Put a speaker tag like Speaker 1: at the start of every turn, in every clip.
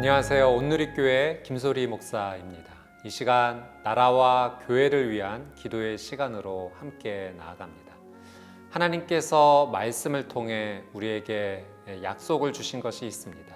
Speaker 1: 안녕하세요. 온누리교회 김소리 목사입니다. 이 시간 나라와 교회를 위한 기도의 시간으로 함께 나아갑니다. 하나님께서 말씀을 통해 우리에게 약속을 주신 것이 있습니다.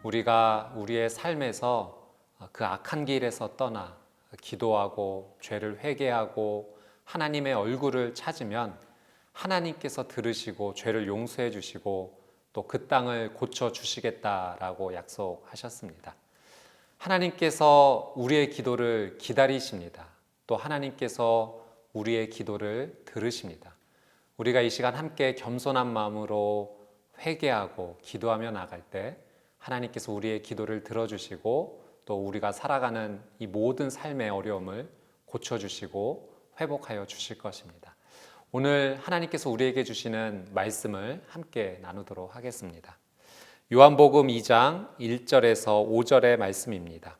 Speaker 1: 우리가 우리의 삶에서 그 악한 길에서 떠나 기도하고 죄를 회개하고 하나님의 얼굴을 찾으면 하나님께서 들으시고 죄를 용서해 주시고 또 그 땅을 고쳐 주시겠다라고 약속하셨습니다. 하나님께서 우리의 기도를 기다리십니다. 또 하나님께서 우리의 기도를 들으십니다. 우리가 이 시간 함께 겸손한 마음으로 회개하고 기도하며 나갈 때 하나님께서 우리의 기도를 들어주시고 또 우리가 살아가는 이 모든 삶의 어려움을 고쳐주시고 회복하여 주실 것입니다. 오늘 하나님께서 우리에게 주시는 말씀을 함께 나누도록 하겠습니다. 요한복음 2장 1절에서 5절의 말씀입니다.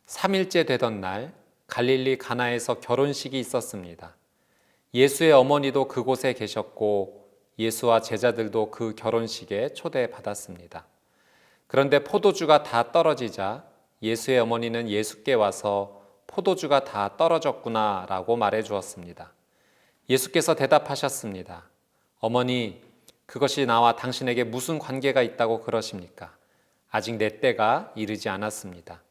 Speaker 1: 3일째 되던 날 갈릴리 가나에서 결혼식이 있었습니다. 예수의 어머니도 그곳에 계셨고 예수와 제자들도 그 결혼식에 초대받았습니다. 그런데 포도주가 다 떨어지자 예수의 어머니는 예수께 와서 포도주가 다 떨어졌구나 라고 말해 주었습니다. 예수께서 대답하셨습니다. 어머니, 그것이 나와 당신에게 무슨 관계가 있다고 그러십니까? 아직 내 때가 이르지 않았습니다.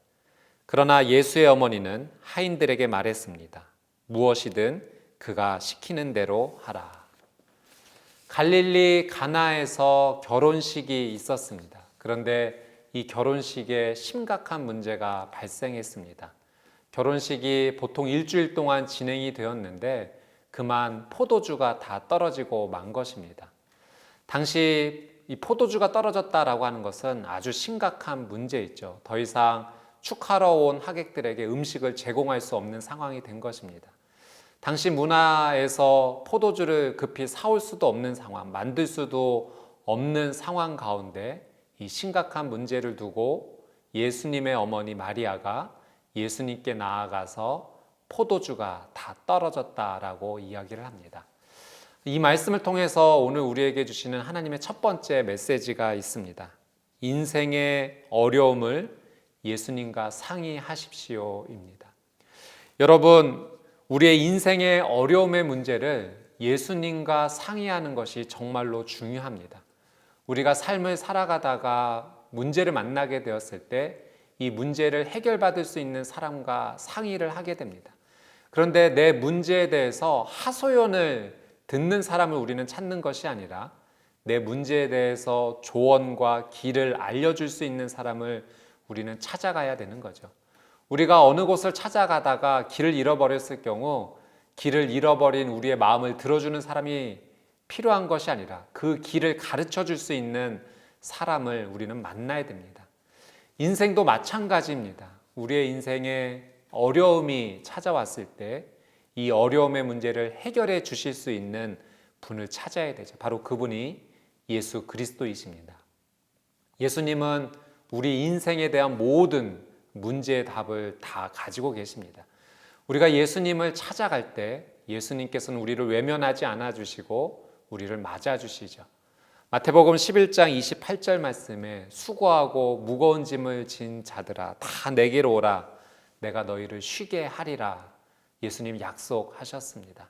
Speaker 1: 그러나 예수의 어머니는 하인들에게 말했습니다. 무엇이든 그가 시키는 대로 하라. 갈릴리 가나에서 결혼식이 있었습니다. 그런데 이 결혼식에 심각한 문제가 발생했습니다. 결혼식이 보통 일주일 동안 진행이 되었는데 그만 포도주가 다 떨어지고 만 것입니다. 당시 이 포도주가 떨어졌다라고 하는 것은 아주 심각한 문제였죠. 더 이상 축하러 온 하객들에게 음식을 제공할 수 없는 상황이 된 것입니다. 당시 문화에서 포도주를 급히 사올 수도 없는 상황, 만들 수도 없는 상황 가운데 이 심각한 문제를 두고 예수님의 어머니 마리아가 예수님께 나아가서 포도주가 다 떨어졌다라고 이야기를 합니다. 이 말씀을 통해서 오늘 우리에게 주시는 하나님의 첫 번째 메시지가 있습니다. 인생의 어려움을 예수님과 상의하십시오입니다. 여러분, 우리의 인생의 어려움의 문제를 예수님과 상의하는 것이 정말로 중요합니다. 우리가 삶을 살아가다가 문제를 만나게 되었을 때 이 문제를 해결받을 수 있는 사람과 상의를 하게 됩니다. 그런데 내 문제에 대해서 하소연을 듣는 사람을 우리는 찾는 것이 아니라 내 문제에 대해서 조언과 길을 알려줄 수 있는 사람을 우리는 찾아가야 되는 거죠. 우리가 어느 곳을 찾아가다가 길을 잃어버렸을 경우 길을 잃어버린 우리의 마음을 들어주는 사람이 필요한 것이 아니라 그 길을 가르쳐 줄 수 있는 사람을 우리는 만나야 됩니다. 인생도 마찬가지입니다. 우리의 인생에 어려움이 찾아왔을 때 이 어려움의 문제를 해결해 주실 수 있는 분을 찾아야 되죠. 바로 그분이 예수 그리스도이십니다. 예수님은 우리 인생에 대한 모든 문제의 답을 다 가지고 계십니다. 우리가 예수님을 찾아갈 때 예수님께서는 우리를 외면하지 않아 주시고 우리를 맞아 주시죠. 마태복음 11장 28절 말씀에 수고하고 무거운 짐을 진 자들아 다 내게로 오라 내가 너희를 쉬게 하리라 예수님 약속하셨습니다.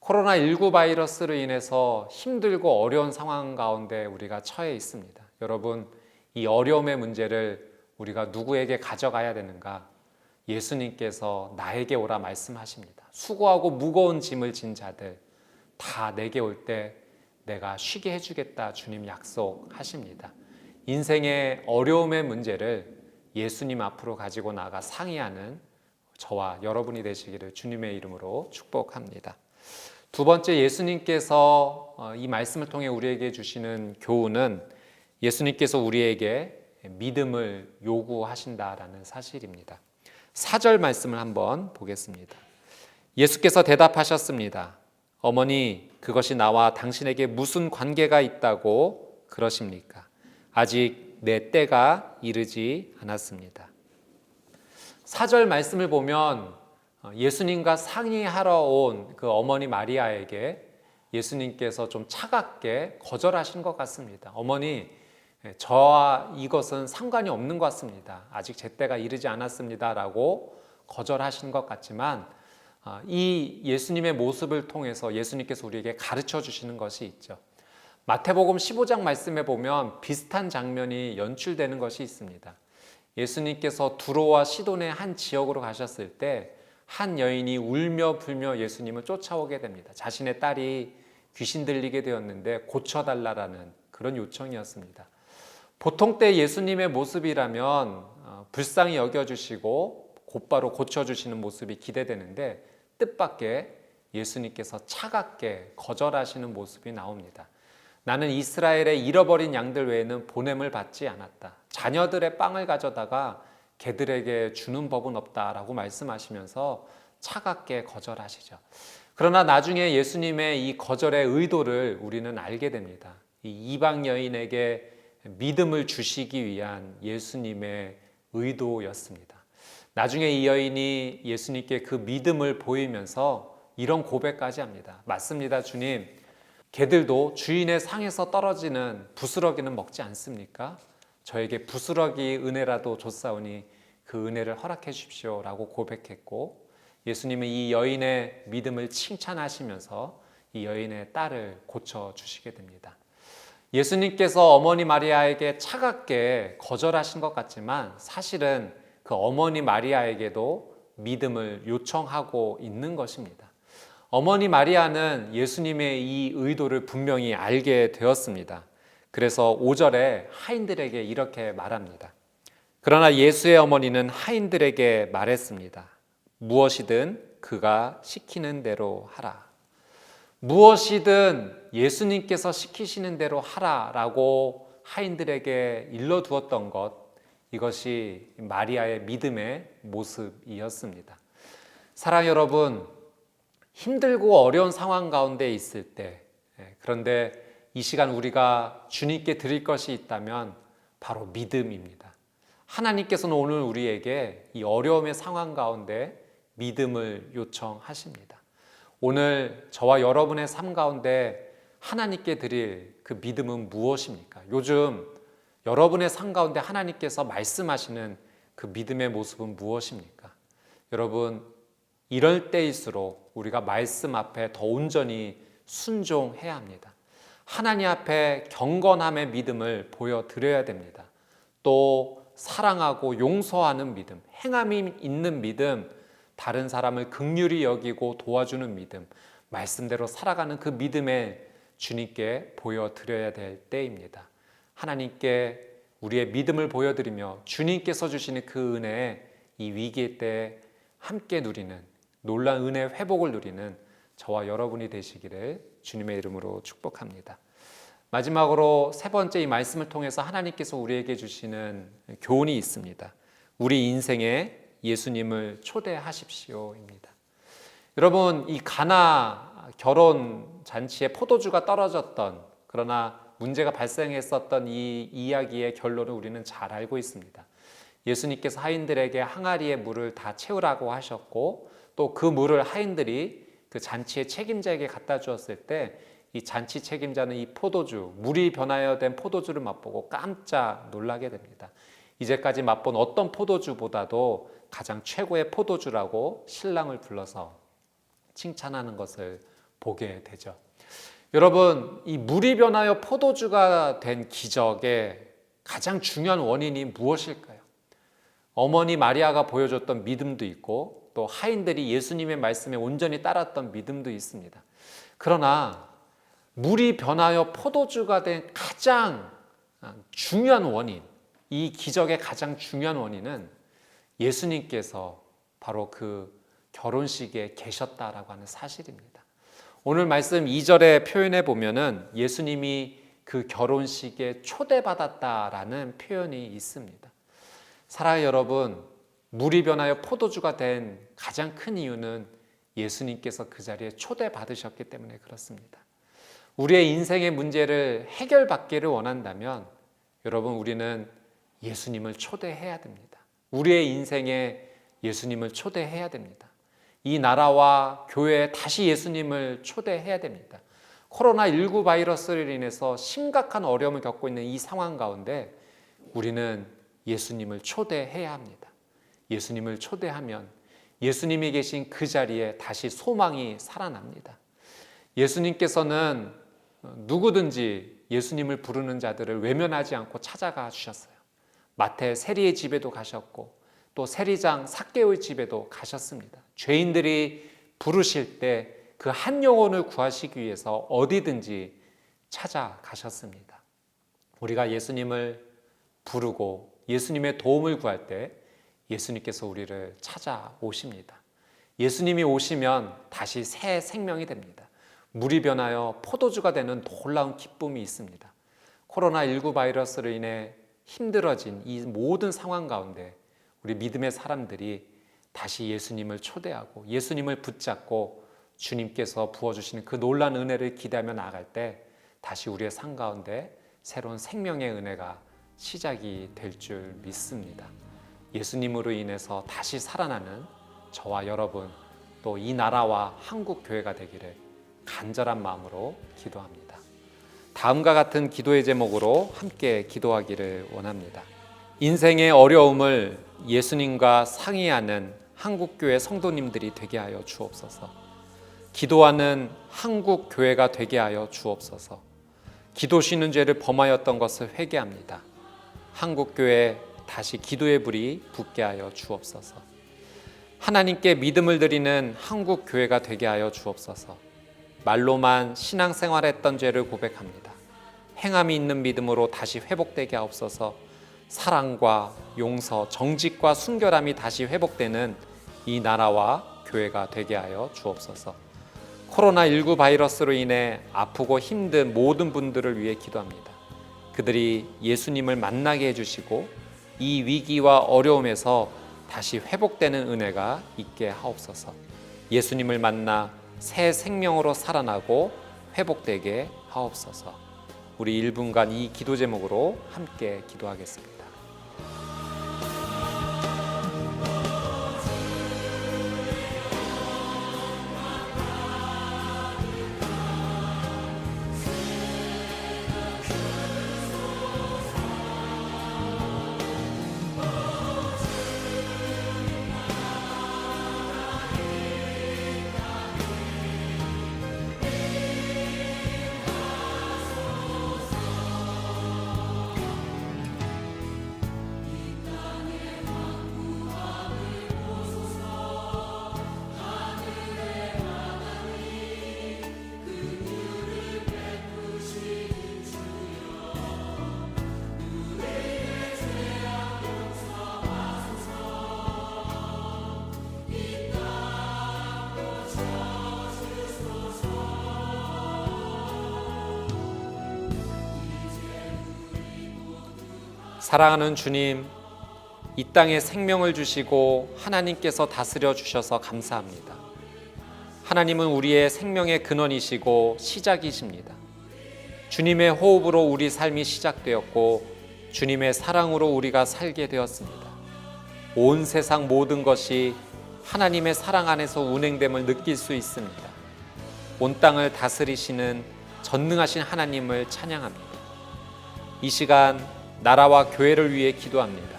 Speaker 1: 코로나19 바이러스로 인해서 힘들고 어려운 상황 가운데 우리가 처해 있습니다. 여러분, 이 어려움의 문제를 우리가 누구에게 가져가야 되는가? 예수님께서 나에게 오라 말씀하십니다. 수고하고 무거운 짐을 진 자들 다 내게 올 때 내가 쉬게 해주겠다 주님 약속하십니다. 인생의 어려움의 문제를 예수님 앞으로 가지고 나가 상의하는 저와 여러분이 되시기를 주님의 이름으로 축복합니다. 두 번째, 예수님께서 이 말씀을 통해 우리에게 주시는 교훈은 예수님께서 우리에게 믿음을 요구하신다라는 사실입니다. 4절 말씀을 한번 보겠습니다. 예수께서 대답하셨습니다. 어머니, 그것이 나와 당신에게 무슨 관계가 있다고 그러십니까? 아직 내 때가 이르지 않았습니다. 4절 말씀을 보면 예수님과 상의하러 온 그 어머니 마리아에게 예수님께서 좀 차갑게 거절하신 것 같습니다. 어머니, 저와 이것은 상관이 없는 것 같습니다. 아직 제 때가 이르지 않았습니다 라고 거절하신 것 같지만 이 예수님의 모습을 통해서 예수님께서 우리에게 가르쳐 주시는 것이 있죠. 마태복음 15장 말씀에 보면 비슷한 장면이 연출되는 것이 있습니다. 예수님께서 두로와 시돈의 한 지역으로 가셨을 때 한 여인이 울며 불며 예수님을 쫓아오게 됩니다. 자신의 딸이 귀신 들리게 되었는데 고쳐달라라는 그런 요청이었습니다. 보통 때 예수님의 모습이라면 불쌍히 여겨주시고 곧바로 고쳐주시는 모습이 기대되는데 뜻밖의 예수님께서 차갑게 거절하시는 모습이 나옵니다. 나는 이스라엘의 잃어버린 양들 외에는 보냄을 받지 않았다. 자녀들의 빵을 가져다가 개들에게 주는 법은 없다라고 말씀하시면서 차갑게 거절하시죠. 그러나 나중에 예수님의 이 거절의 의도를 우리는 알게 됩니다. 이 이방 여인에게 믿음을 주시기 위한 예수님의 의도였습니다. 나중에 이 여인이 예수님께 그 믿음을 보이면서 이런 고백까지 합니다. 맞습니다, 주님. 개들도 주인의 상에서 떨어지는 부스러기는 먹지 않습니까? 저에게 부스러기 은혜라도 줬사오니 그 은혜를 허락해 주십시오 라고 고백했고, 예수님은 이 여인의 믿음을 칭찬하시면서 이 여인의 딸을 고쳐주시게 됩니다. 예수님께서 어머니 마리아에게 차갑게 거절하신 것 같지만 사실은 그 어머니 마리아에게도 믿음을 요청하고 있는 것입니다. 어머니 마리아는 예수님의 이 의도를 분명히 알게 되었습니다. 그래서 5절에 하인들에게 이렇게 말합니다. 그러나 예수의 어머니는 하인들에게 말했습니다. 무엇이든 그가 시키는 대로 하라. 무엇이든 예수님께서 시키시는 대로 하라라고 하인들에게 일러두었던 것, 이것이 마리아의 믿음의 모습이었습니다. 사랑하는 여러분, 힘들고 어려운 상황 가운데 있을 때, 그런데 이 시간 우리가 주님께 드릴 것이 있다면 바로 믿음입니다. 하나님께서는 오늘 우리에게 이 어려움의 상황 가운데 믿음을 요청하십니다. 오늘 저와 여러분의 삶 가운데 하나님께 드릴 그 믿음은 무엇입니까? 요즘 여러분의 삶 가운데 하나님께서 말씀하시는 그 믿음의 모습은 무엇입니까? 여러분, 이럴 때일수록 우리가 말씀 앞에 더 온전히 순종해야 합니다. 하나님 앞에 경건함의 믿음을 보여드려야 됩니다. 또 사랑하고 용서하는 믿음, 행함이 있는 믿음, 다른 사람을 긍휼히 여기고 도와주는 믿음, 말씀대로 살아가는 그 믿음에 주님께 보여드려야 될 때입니다. 하나님께 우리의 믿음을 보여드리며 주님께서 주시는 그 은혜에 이 위기의 때 함께 누리는 놀라운 은혜 회복을 누리는 저와 여러분이 되시기를 주님의 이름으로 축복합니다. 마지막으로 세 번째 이 말씀을 통해서 하나님께서 우리에게 주시는 교훈이 있습니다. 우리 인생에 예수님을 초대하십시오입니다. 여러분, 이 가나 결혼 잔치에 포도주가 떨어졌던, 그러나 문제가 발생했었던 이 이야기의 결론을 우리는 잘 알고 있습니다. 예수님께서 하인들에게 항아리의 물을 다 채우라고 하셨고, 또 그 물을 하인들이 그 잔치의 책임자에게 갖다 주었을 때 이 잔치 책임자는 이 포도주, 물이 변하여 된 포도주를 맛보고 깜짝 놀라게 됩니다. 이제까지 맛본 어떤 포도주보다도 가장 최고의 포도주라고 신랑을 불러서 칭찬하는 것을 보게 되죠. 여러분, 이 물이 변하여 포도주가 된 기적의 가장 중요한 원인이 무엇일까요? 어머니 마리아가 보여줬던 믿음도 있고 또 하인들이 예수님의 말씀에 온전히 따랐던 믿음도 있습니다. 그러나 물이 변하여 포도주가 된 가장 중요한 원인, 이 기적의 가장 중요한 원인은 예수님께서 바로 그 결혼식에 계셨다라고 하는 사실입니다. 오늘 말씀 2절에 표현해 보면은 예수님이 그 결혼식에 초대받았다라는 표현이 있습니다. 사랑하는 여러분, 물이 변하여 포도주가 된 가장 큰 이유는 예수님께서 그 자리에 초대받으셨기 때문에 그렇습니다. 우리의 인생의 문제를 해결받기를 원한다면 여러분, 우리는 예수님을 초대해야 됩니다. 우리의 인생에 예수님을 초대해야 됩니다. 이 나라와 교회에 다시 예수님을 초대해야 됩니다. 코로나19 바이러스를 인해서 심각한 어려움을 겪고 있는 이 상황 가운데 우리는 예수님을 초대해야 합니다. 예수님을 초대하면 예수님이 계신 그 자리에 다시 소망이 살아납니다. 예수님께서는 누구든지 예수님을 부르는 자들을 외면하지 않고 찾아가 주셨어요. 마태 세리의 집에도 가셨고 또 세리장 삭개오의 집에도 가셨습니다. 죄인들이 부르실 때 그 한 영혼을 구하시기 위해서 어디든지 찾아가셨습니다. 우리가 예수님을 부르고 예수님의 도움을 구할 때 예수님께서 우리를 찾아오십니다. 예수님이 오시면 다시 새 생명이 됩니다. 물이 변하여 포도주가 되는 놀라운 기쁨이 있습니다. 코로나19 바이러스로 인해 힘들어진 이 모든 상황 가운데 우리 믿음의 사람들이 다시 예수님을 초대하고 예수님을 붙잡고 주님께서 부어주시는 그 놀라운 은혜를 기대하며 나아갈 때 다시 우리의 삶 가운데 새로운 생명의 은혜가 시작이 될 줄 믿습니다. 예수님으로 인해서 다시 살아나는 저와 여러분 또 이 나라와 한국 교회가 되기를 간절한 마음으로 기도합니다. 다음과 같은 기도의 제목으로 함께 기도하기를 원합니다. 인생의 어려움을 예수님과 상의하는 한국교회 성도님들이 되게 하여 주옵소서. 기도하는 한국교회가 되게 하여 주옵소서. 기도 쉬는 죄를 범하였던 것을 회개합니다. 한국교회 다시 기도의 불이 붙게 하여 주옵소서. 하나님께 믿음을 드리는 한국교회가 되게 하여 주옵소서. 말로만 신앙생활했던 죄를 고백합니다. 행함이 있는 믿음으로 다시 회복되게 하옵소서. 사랑과 용서, 정직과 순결함이 다시 회복되는 이 나라와 교회가 되게 하여 주옵소서. 코로나19 바이러스로 인해 아프고 힘든 모든 분들을 위해 기도합니다. 그들이 예수님을 만나게 해주시고 이 위기와 어려움에서 다시 회복되는 은혜가 있게 하옵소서. 예수님을 만나 새 생명으로 살아나고 회복되게 하옵소서. 우리 1분간 이 기도 제목으로 함께 기도하겠습니다. 사랑하는 주님, 이 땅에 생명을 주시고 하나님께서 다스려 주셔서 감사합니다. 하나님은 우리의 생명의 근원이시고 시작이십니다. 주님의 호흡으로 우리 삶이 시작되었고 주님의 사랑으로 우리가 살게 되었습니다. 온 세상 모든 것이 하나님의 사랑 안에서 운행됨을 느낄 수 있습니다. 온 땅을 다스리시는 전능하신 하나님을 찬양합니다. 이 시간 나라와 교회를 위해 기도합니다.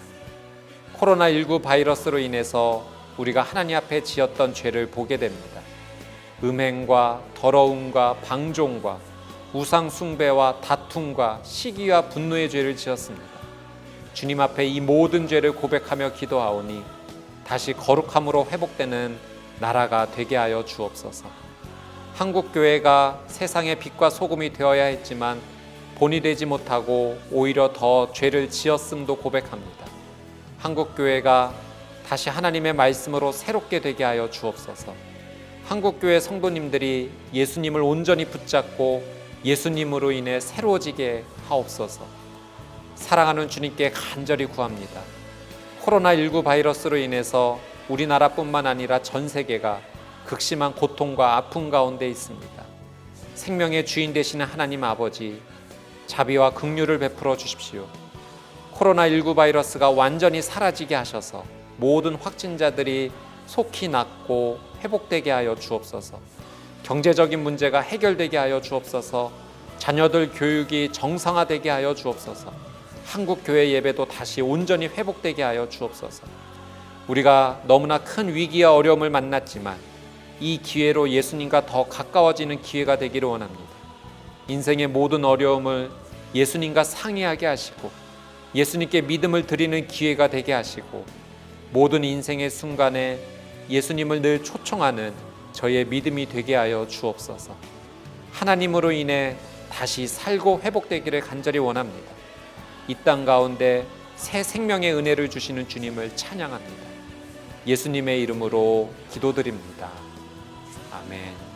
Speaker 1: 코로나19 바이러스로 인해서 우리가 하나님 앞에 지었던 죄를 보게 됩니다. 음행과 더러움과 방종과 우상 숭배와 다툼과 시기와 분노의 죄를 지었습니다. 주님 앞에 이 모든 죄를 고백하며 기도하오니 다시 거룩함으로 회복되는 나라가 되게 하여 주옵소서. 한국교회가 세상의 빛과 소금이 되어야 했지만 본이 되지 못하고 오히려 더 죄를 지었음도 고백합니다. 한국교회가 다시 하나님의 말씀으로 새롭게 되게 하여 주옵소서. 한국교회 성도님들이 예수님을 온전히 붙잡고 예수님으로 인해 새로워지게 하옵소서. 사랑하는 주님께 간절히 구합니다. 코로나19 바이러스로 인해서 우리나라뿐만 아니라 전 세계가 극심한 고통과 아픔 가운데 있습니다. 생명의 주인 되시는 하나님 아버지, 자비와 긍휼을 베풀어 주십시오. 코로나19 바이러스가 완전히 사라지게 하셔서 모든 확진자들이 속히 낫고 회복되게 하여 주옵소서. 경제적인 문제가 해결되게 하여 주옵소서. 자녀들 교육이 정상화되게 하여 주옵소서. 한국 교회 예배도 다시 온전히 회복되게 하여 주옵소서. 우리가 너무나 큰 위기와 어려움을 만났지만 이 기회로 예수님과 더 가까워지는 기회가 되기를 원합니다. 인생의 모든 어려움을 예수님과 상의하게 하시고 예수님께 믿음을 드리는 기회가 되게 하시고 모든 인생의 순간에 예수님을 늘 초청하는 저의 믿음이 되게 하여 주옵소서. 하나님으로 인해 다시 살고 회복되기를 간절히 원합니다. 이 땅 가운데 새 생명의 은혜를 주시는 주님을 찬양합니다. 예수님의 이름으로 기도드립니다. 아멘.